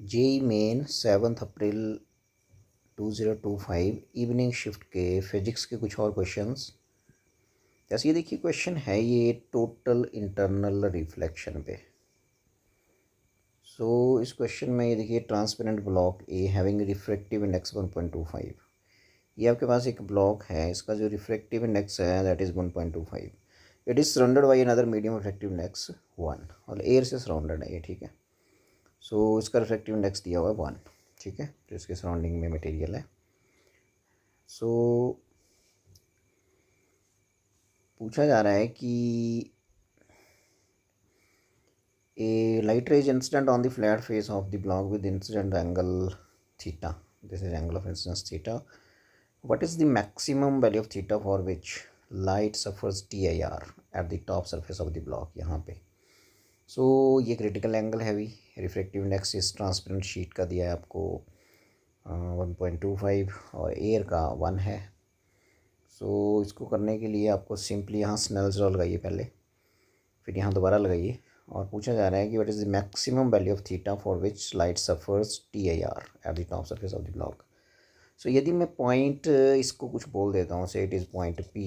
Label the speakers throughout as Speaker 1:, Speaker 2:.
Speaker 1: JEE main 7 अप्रैल 2025 evening shift के physics के कुछ और क्वेश्चंस। जैसे ये देखिए क्वेश्चन है ये टोटल इंटरनल रिफ्लेक्शन पे। इस क्वेश्चन में ये देखिए ट्रांसपेरेंट ब्लॉक ए हैविंग रिफ्रैक्टिव इंडेक्स 1.25। ये आपके पास एक ब्लॉक है, इसका जो रिफ्रैक्टिव इंडेक्स है that is 1.25। It is surrounded by another medium refractive index 1 और एयर से सराउंडेड है ये, ठीक है। इसका रिफ्रैक्टिव इंडेक्स दिया हुआ है 1, ठीक है। तो इसके सराउंडिंग में मटेरियल है। पूछा जा रहा है कि a light ray is incident on the flat face of the block with incident angle theta. This is angle of incidence theta. What is the maximum value of theta for which light suffers TIR at the top surface of the block? यहाँ पे ये critical angle है भी। Refractive index इस transparent sheet का दिया है आपको 1.25 और एयर का 1 है। इसको करने के लिए आपको सिंपली यहाँ स्नेल्स लॉ लगाइए पहले, फिर यहाँ दोबारा लगाइए और पूछा जा रहा है कि what is the maximum value of theta for which light suffers TIR at the top surface of the block. यदि मैं पॉइंट इसको कुछ बोल देता हूँ, say it is point P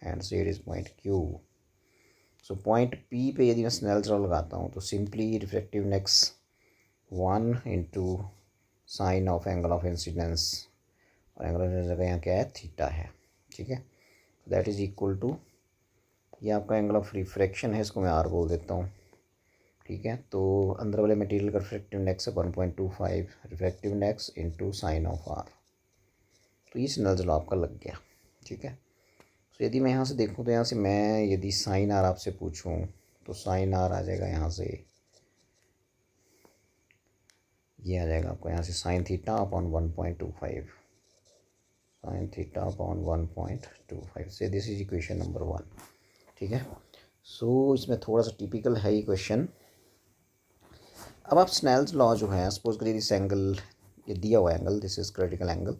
Speaker 1: and say it is point Q। Point P पे यदि मैं स्नेल्स लॉ लगाता हूँ तो simply refractive index 1 into sine of angle of incidence, और एंगल ऑफ इंसिडेंस का यहाँ क्या है, थीटा है, ठीक है। दैट इज़ इक्वल टू, ये आपका एंगल ऑफ रिफ्रैक्शन है, इसको मैं R बोल देता हूँ, ठीक है। तो अंदर वाले मटेरियल का रिफ्रैक्टिव इंडेक्स है 1.25, refractive index into sine of R। तो ये स्नेल्स लॉ आपका लग गया, ठीक है। यदि मैं यहाँ से देखूँ तो यहाँ से मैं यदि साइन R आपसे पूछूँ तो साइन R आ जाएगा यहाँ से, ये आ जाएगा आपको यहाँ से sine theta upon 1.25, sine theta upon 1.25 से दिस इज इक्वेशन नंबर 1, ठीक है। इसमें थोड़ा सा टिपिकल है ये क्वेश्चन। अब आप स्नेल्स लॉ जो है, सपोज करिए दिस एंगल, ये दिया हुआ angle, this is critical angle.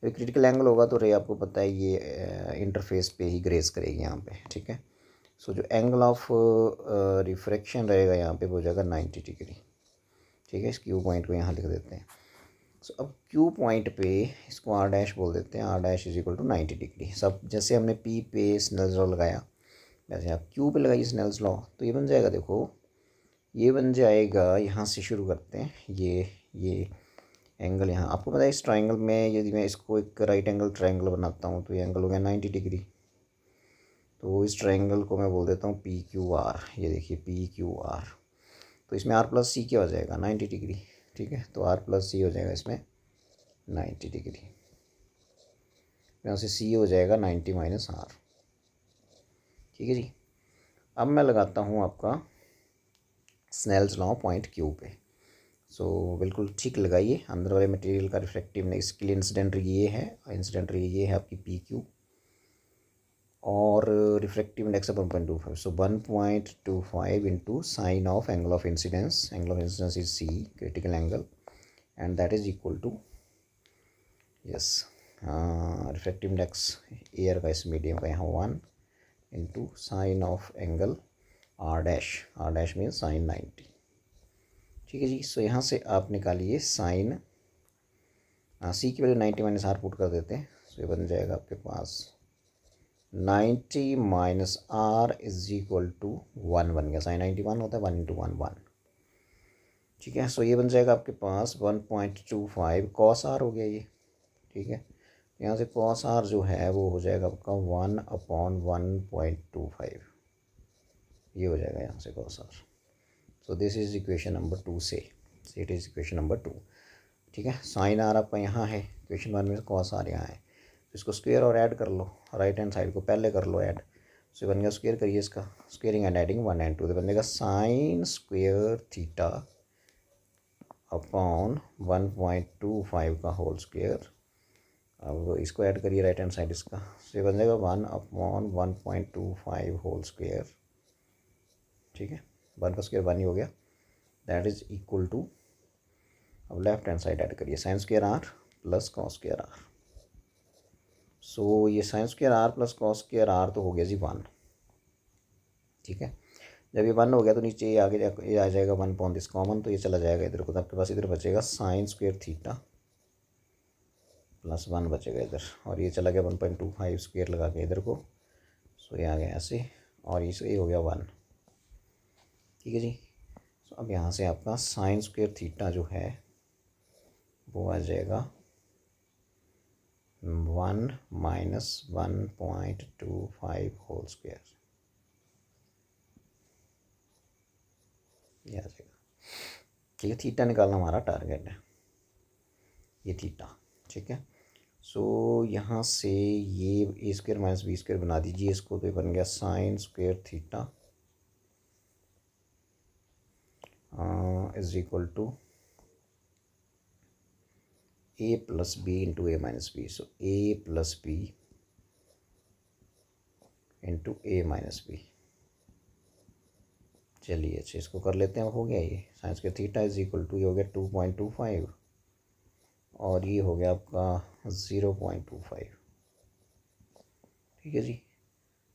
Speaker 1: ये क्रिटिकल एंगल होगा तो रे आपको पता है ये इंटरफेस पे ही ग्रेस करेगी यहाँ पे, ठीक है। जो एंगल ऑफ रिफ्रैक्शन रहेगा यहाँ पे वो हो जाएगा 90 डिग्री, ठीक है। इस क्यू पॉइंट को यहाँ लिख देते हैं। अब क्यू पॉइंट पे इसको R डैश बोल देते हैं, R dash is equal to 90 degree. सब जैसे हमने P पे स्नेल्स लॉ लगाया वैसे आप Q पे लगाइए स्नेल्स लॉ, तो ये बन जाएगा, देखो ये बन जाएगा, यहाँ से शुरू करते हैं। ये एंगल यहाँ आपको पता है, इस ट्राइंगल में यदि मैं इसको एक राइट एंगल ट्राइंगल बनाता हूँ तो ये एंगल हो गया 90 डिग्री। तो इस ट्राइंगल को मैं बोल देता हूँ PQR। ये देखिए PQR, तो इसमें R प्लस C क्या हो जाएगा, 90 डिग्री, ठीक है। तो R प्लस C हो जाएगा इसमें 90 डिग्री, यहाँ से C हो जाएगा 90 माइनस R, ठीक है जी। अब मैं लगाता हूँ आपका स्नेल्स लॉ पॉइंट Q पे। बिल्कुल ठीक लगाइए। अंदर वाले मटेरियल का रिफ्रैक्टिव इंडेक्स के लिए इंसिडेंट ये है, इंसिडेंट ये है आपकी PQ, और रिफ्रैक्टिव इंडेक्स है 1.25। 1.25 into sine of angle of incidence, angle of incidence is C, critical angle, and that is equal to, yes, refractive index air का, इस मीडियम का यहाँ 1 into sine of angle R dash mean sine 90, ठीक है जी। यहाँ से आप निकालिए साइन C की वैल्यू 90 माइनस R पुट कर देते हैं। ये बन जाएगा आपके पास 90 minus R is equal to 1 बन गया। साइन 90 1 होता है, 1 इंटू 1 1, ठीक है। ये बन जाएगा आपके पास 1.25 कॉस R हो गया ये, ठीक है। यहाँ से कॉस R जो है वो हो जाएगा आपका 1 अपॉन 1.25, ये हो जाएगा यहाँ से cos R। This is equation number 2 से इट इज़ इक्वेशन नंबर 2, ठीक है। साइन R आपका यहाँ है, इक्वेशन 1 में कॉस R यहाँ है, इसको स्क्वायर और ऐड कर लो, राइट हैंड साइड को पहले कर लो ऐड। बन गया, स्क्वायर करिए इसका, स्क्वेयरिंग एंड एडिंग 1 एंड 2, तो बनेगा साइन स्क्वेयर थीटा अपॉन 1.25 का होल स्क्वेयर। अब इसको ऐड करिए राइट हैंड साइड इसका, ये बन जाएगा 1 अपॉन 1.25 होल स्क्वेयर, ठीक है। 1 का स्क्वायर 1 ही हो गया, दैट इज इक्वल टू, अब लेफ्ट हैंड साइड ऐड करिए, sine square R plus cos square R। ये sine square R plus cos square R तो हो गया जी 1, ठीक है। जब ये 1 हो गया तो नीचे ये आगे ये आ जाएगा 1 अपॉन दिस कॉमन, तो ये चला जाएगा इधर को, तो आपके पास इधर बचेगा साइन स्क्वेयर थीटा प्लस 1 बचेगा इधर, और ये चला गया 1.25 स्क्वेयर लगा के इधर को, सो ये आ गया ऐसे, और ये हो गया 1। ठीक है जी। तो अब यहाँ से आपका साइन स्क्वेयर थीटा जो है वो आ जाएगा 1 माइनस 1.25 होल स्क्वेयर, ये आ जाएगा। ठीक है, थीटा निकालना हमारा टारगेट है, ये थीटा। ठीक है, सो यहाँ से ये a square minus b square बना दीजिए इसको, तो ये बन गया sine square theta is equal to a plus b into a minus b, so a plus b into a minus b. चलिए अच्छा इसको कर लेते हैं, अब हो गया ये साइंस के थीटा इज इक्वल टू, ये हो गया 2.25 और ये हो गया आपका 0.25। ठीक है जी।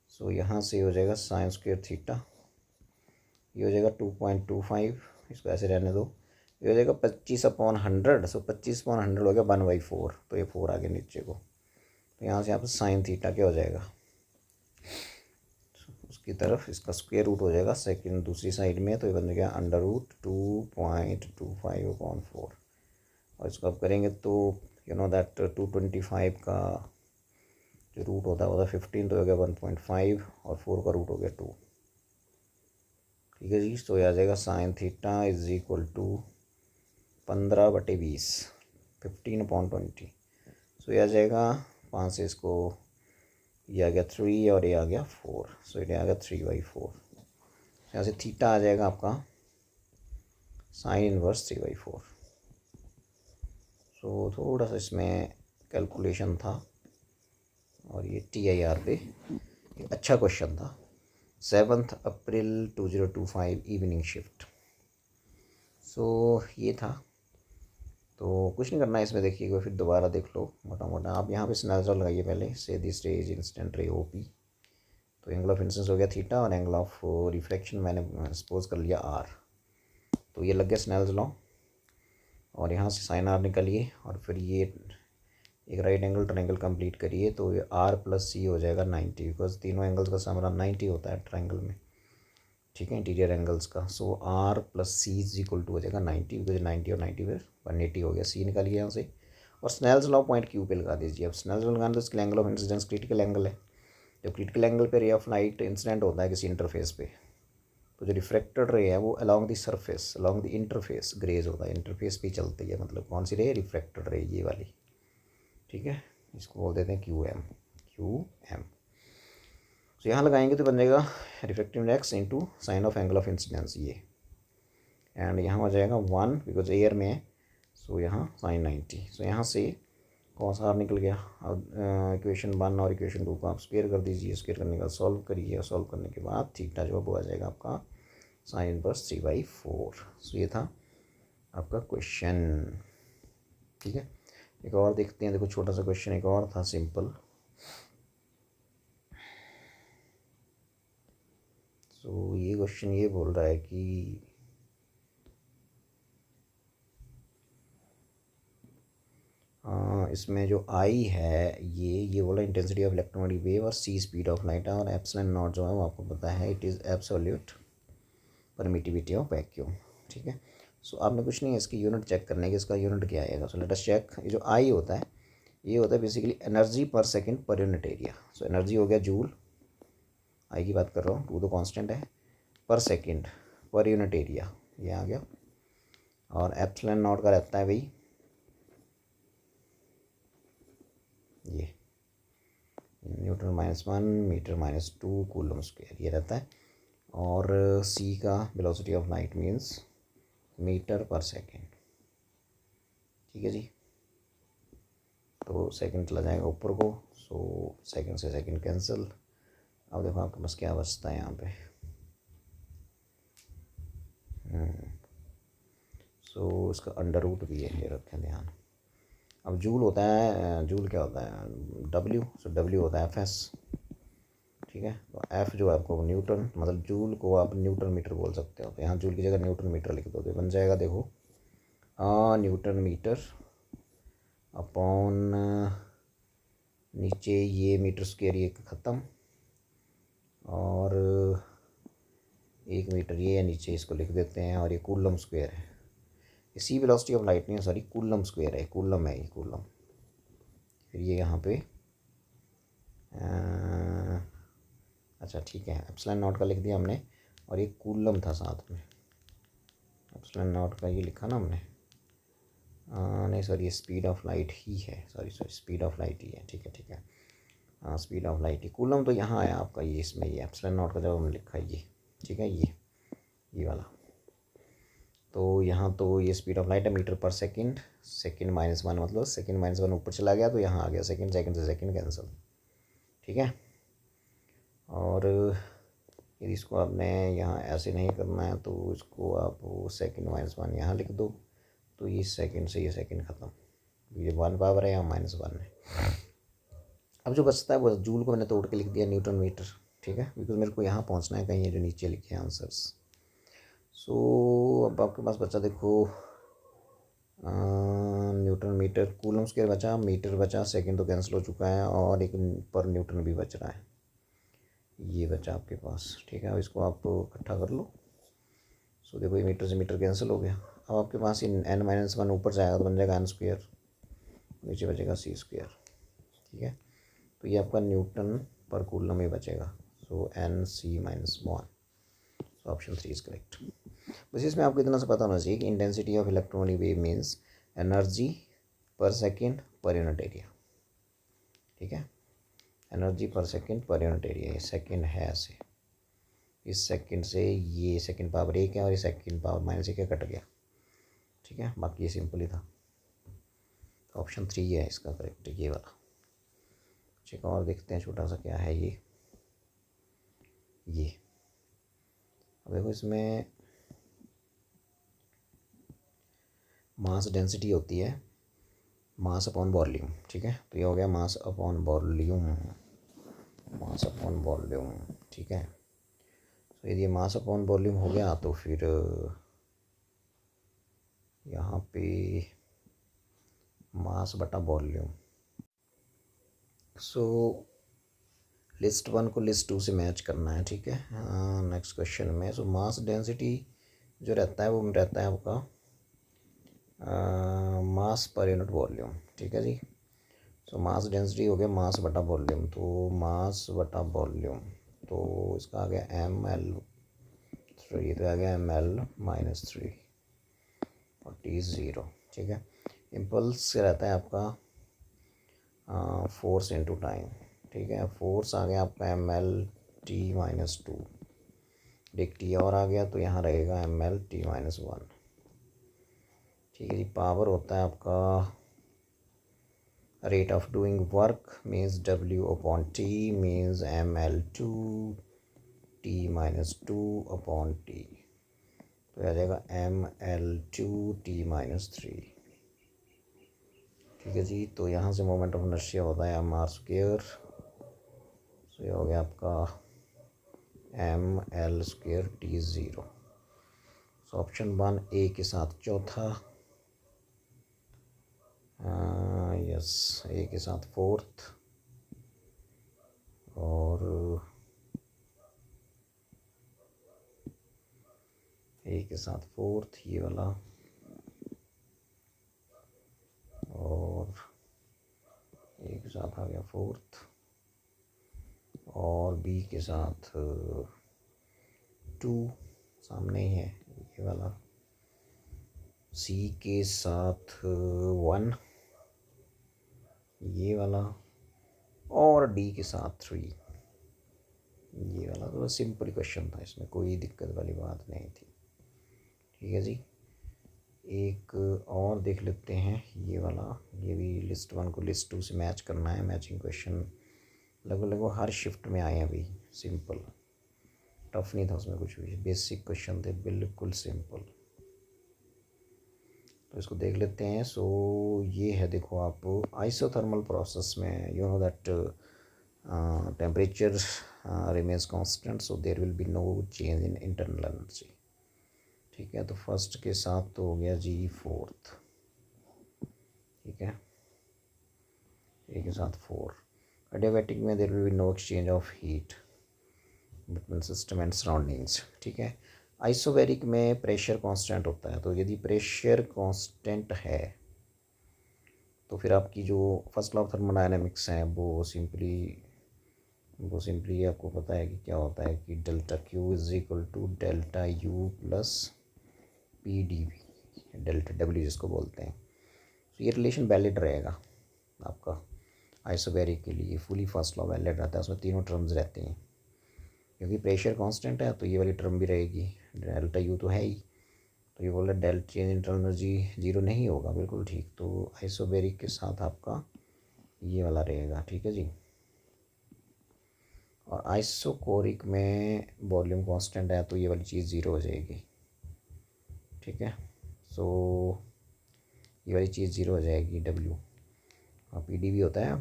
Speaker 1: सो यहाँ से हो जाएगा साइन स्क्वेयर थीटा, ये हो जाएगा 2.25, इसको ऐसे रहने दो, ये हो जाएगा 25/100, सो 25/100 हो गया 1/4, तो ये 4 आ गया नीचे को, तो यहाँ से आप साइन थीटा क्या हो जाएगा उसकी तरफ, इसका स्क्वायर रूट हो जाएगा सेकंड दूसरी साइड में, तो ये बन गया √2.25/4, और इसको आप करेंगे तो यू नो दैट 225 का जो रूट होता है 15, तो हो गया 1.5 और 4 का रूट हो गया 2। ठीक है जी। तो ये आ जाएगा sine theta is equal to 15/20, 15/20, so ये आ जाएगा 5 से इसको, ये आ गया 3 और ये आ गया 4, सो ये आ गया 3/4। यहाँ से थीटा आ जाएगा आपका साइन इनवर्स 3/4। सो थोड़ा सा इसमें कैलकुलेशन था, और ये TIR पे एक अच्छा क्वेश्चन था, 7 अप्रैल 2025 इवनिंग शिफ्ट। सो ये था, तो कुछ नहीं करना है इसमें, देखिएगा फिर दोबारा देख लो मोटा मोटा। आप यहाँ पे स्नैपशॉट लगाइए पहले से, दिस रेज इंस्टेंट रे OP, तो एंगल ऑफ इंसिडेंस हो गया थीटा, और एंगल ऑफ रिफ्लेक्शन मैंने सपोज कर लिया R, तो ये लग गया स्नेल्स लॉ, और यहाँ से साइन R निकालिए, और फिर ये एक राइट एंगल ट्रायंगल कंप्लीट करिए, तो ये R + C हो जाएगा 90, बिकॉज तीनों एंगल्स का सम 90 होता है ट्रायंगल में। ठीक है, इंटीरियर एंगल्स का, so R + C is equal to हो जाएगा 90, बिकॉज 90 और 90 फिर 180 हो गया। C निकालिए यहाँ से, और स्नेल्स लॉ पॉइंट Q पे लगा दीजिए। अब स्नेल्स लॉ लगाना तो इसके angle of incidence critical angle है, जब क्रिटिकल एंगल पे रे ऑफ लाइट इंसिडेंट होता है किसी इंटरफेस पे, तो जो रिफ्लेक्टेड रे है वो along the surface, along the interface graze होता है, इंटरफेस पे चलती है, मतलब कौन सी रे, रिफ्लेक्टेड रे, ये वाली। ठीक है, इसको बोल देते हैं QM। तो यहाँ लगाएंगे तो बन जाएगा reflective index into sine of angle of incidence ये, एंड यहाँ हो जाएगा 1 बिकॉज एयर में है, सो यहाँ साइन 90। सो यहाँ से कौन सा निकल गया। अब इक्वेशन 1 और इक्वेशन 2 को आप स्क्वेयर कर दीजिए, स्क्वेयर करने का सॉल्व करिए, और सॉल्व करने के बाद थीटा जो है वो आ जाएगा आपका साइन इनवर्स 3/4। सो ये था आपका क्वेश्चन। ठीक है, एक और देखते हैं, देखो छोटा सा क्वेश्चन एक और था सिंपल। सो ये क्वेश्चन ये बोल रहा है कि इसमें जो I है ये बोला इंटेंसिटी ऑफ इलेक्ट्रोमैग्नेटिक वेव, और C स्पीड ऑफ लाइट है, और एप्सिलॉन नॉट जो है वो आपको पता है it is absolute permittivity of vacuum. ठीक है, सो आपने कुछ नहीं है इसकी यूनिट चेक करने की, इसका यूनिट क्या आएगा। So let us check. ये जो I होता है ये होता है basically energy per second per unit area. So energy हो गया जूल, I की बात कर रहा हूँ, टू तो कांस्टेंट है, पर सेकंड पर यूनिट एरिया ये आ गया, और एप्सिलॉन नॉट का रहता है भाई ये न्यूटन -1 मीटर -2 कूलम स्क्वायर ये रहता है, और C का velocity of light means metre per second. ठीक है जी, तो सेकंड चला जाएगा ऊपर को, सो सेकंड से सेकंड कैंसिल। अब देखो आपके पास क्या बचता है यहाँ पे, सो इसका अंडर रूट भी है, ये रखें ध्यान। अब जूल होता है, जूल क्या होता है W, सो W होता है FS। ठीक है। तो एफ जो है आपको न्यूटन, मतलब जूल को आप न्यूटन मीटर बोल सकते हो, तो यहाँ जूल की जगह न्यूटन मीटर लिख दो तो बन जाएगा देखो न्यूटन मीटर अपॉन नीचे ये मीटर स्क्वायर ये ख़त्म, और 1 मीटर ये है नीचे, इसको लिख देते हैं, और ये कूलम स्क्वायर है। इसी वेलोसिटी ऑफ लाइट नहीं है, सॉरी कूलम स्क्वायर है, कूलम है ये कूलम। फिर ये यहाँ पे अच्छा ठीक है, एप्सिलॉन नॉट का लिख दिया हमने, और ये कूलम था साथ में, एप्सिलॉन नॉट का ये लिखा ना हमने, नहीं सॉरी ये स्पीड ऑफ लाइट ही है, सॉरी स्पीड ऑफ लाइट ही है, ठीक है ठीक है, हाँ speed of light he, coulomb तो यहाँ आया आपका ये इसमें, ये एप्सिलॉन नॉट का जब हमने लिखा है ये, ठीक है, ये वाला। तो यहाँ तो ये स्पीड ऑफ लाइट है मीटर पर सेकंड, सेकंड -1 मतलब सेकंड -1 ऊपर चला गया तो यहाँ आ गया सेकंड, सेकंड से सेकंड कैंसिल, ठीक है। और यदि इसको आपने यहाँ ऐसे नहीं करना है तो इसको आप सेकंड -1 यहाँ लिख दो, तो ये सेकंड से ये सेकंड ख़त्म, ये 1 पावर है, यहाँ -1 है। अब जो बचता है वो जूल को मैंने तोड़ के लिख दिया न्यूटन मीटर, ठीक है, बिकॉज मेरे को यहाँ पहुँचना है कहीं, ये जो नीचे लिखे हैं आंसर्स। सो अब आपके पास बचा देखो न्यूटन मीटर, कूलम स्क्वायर बचा, मीटर बचा, सेकंड तो कैंसिल हो चुका है, और एक पर न्यूटन भी बच रहा है, ये बचा आपके पास, ठीक है। अब इसको आप इकट्ठा कर लो। सो देखो ये मीटर से मीटर कैंसिल हो गया। अब आपके पास ये n-1 ऊपर जाएगा तो बन जाएगा n स्क्वायर, नीचे बचेगा c स्क्वायर, ठीक है। तो ये आपका न्यूटन पर कूलम में बचेगा, सो n(c-1), so option 3 is correct. बस इसमें आपको इतना सा पता होना चाहिए कि intensity of electronic wave means energy पर सेकेंड पर यूनिट एरिया, ठीक है, एनर्जी पर सेकेंड पर यूनिट एरिया, ये सेकेंड है ऐसे, इस सेकेंड से ये सेकेंड पावर 1 है और ये सेकेंड पावर -1 है, कट गया, ठीक है, बाकी ये सिंपल ही था। ऑप्शन 3 है इसका करेक्ट, ये वाला। चेक और देखते हैं छोटा सा क्या है ये अब देखो इसमें मास डेंसिटी होती है मास अपॉन वॉल्यूम, ठीक है, तो ये हो गया mass upon volume, mass upon volume, ठीक है। तो यदि मास अपॉन वॉल्यूम हो गया तो फिर यहाँ पे मास बटा वॉल्यूम, सो लिस्ट 1 को लिस्ट 2 से मैच करना है, ठीक है। नेक्स्ट क्वेश्चन में सो मास डेंसिटी जो रहता है वो रहता है आपका मास पर यूनिट वॉल्यूम, ठीक है जी। सो मास डेंसिटी हो गया मास बटा वॉल्यूम, तो मास बटा वॉल्यूम, तो इसका आ गया ml3, तो आ गया ml-3 और T0, ठीक है। इम्पल्स रहता है आपका फोर्स इनटू टाइम, ठीक है, फोर्स आ गया आपका ml(t-2), एक टी और आ गया तो यहाँ रहेगा ml(t-1), ठीक है जी। पावर होता है आपका rate of doing work means W/T means ml(2)T-2/T, तो आ जाएगा ml(2)T-3, ठीक है जी। तो यहाँ से मोमेंट ऑफ इनर्शिया होता है mr², तो ये हो गया आपका ml²T0, सो ऑप्शन 1 ए के साथ चौथा, यस ए के साथ फोर्थ, और ए के साथ फोर्थ ये वाला, और ए के साथ आ गया फोर्थ, और बी के साथ 2 सामने ही है ये वाला, सी के साथ 1 ये वाला, और डी के साथ 3 ये वाला। तो सिंपल क्वेश्चन था, इसमें कोई दिक्कत वाली बात नहीं थी, ठीक है जी। एक और देख लेते हैं ये वाला, ये भी लिस्ट 1 को लिस्ट 2 से मैच करना है, मैचिंग क्वेश्चन लगभग हर शिफ्ट में आए अभी, सिंपल टफ नहीं था उसमें कुछ भी, बेसिक क्वेश्चन थे बिल्कुल सिंपल। तो इसको देख लेते हैं। सो ये है देखो आप आइसोथर्मल प्रोसेस में you know that temperature remains constant, so there will be no change in internal energy. ठीक है, तो फर्स्ट के साथ तो हो गया जी फोर्थ, ठीक है, ए के साथ 4. एडियाबैटिक में there will be no exchange of heat between system and surroundings, ठीक है. आइसोबैरिक में प्रेशर कांस्टेंट होता है, तो यदि प्रेशर कांस्टेंट है तो फिर आपकी जो फर्स्ट लॉ ऑफ थर्मोडायनेमिक्स है वो सिंपली आपको पता है कि क्या होता है कि delta Q is equal to delta U plus P D V, delta W जिसको बोलते हैं. तो ये रिलेशन वैलिड रहेगा आपका आइसोबैरिक के लिए. फुली फर्स्ट लॉ वैलिड रहता है, उसमें तीनों टर्म्स रहती हैं. क्योंकि प्रेशर कांस्टेंट है तो ये वाली टर्म भी रहेगी, डेल्टा यू तो है ही. तो ये बोल रहा है delta change internal energy zero नहीं होगा, बिल्कुल ठीक. तो आइसोबैरिक के साथ आपका ये वाला रहेगा, ठीक है जी. और आइसोकोरिक में वॉल्यूम कांस्टेंट है तो ये वाली चीज़ ज़ीरो हो जाएगी, ठीक है. सो ये वाली चीज़ ज़ीरो हो जाएगी, डब्ल्यू पी डी भी होता है,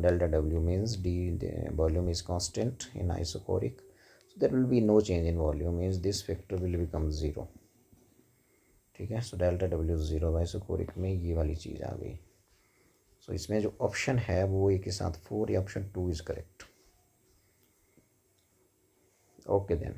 Speaker 1: delta W means D volume is constant in isochoric, so there will be no change in volume, means this factor will become 0, ठीक है. So delta W zero, isochoric में ये वाली चीज़ आ गई. सो इसमें जो ऑप्शन है वो ए के साथ 4 या option 2 is correct. Okay then.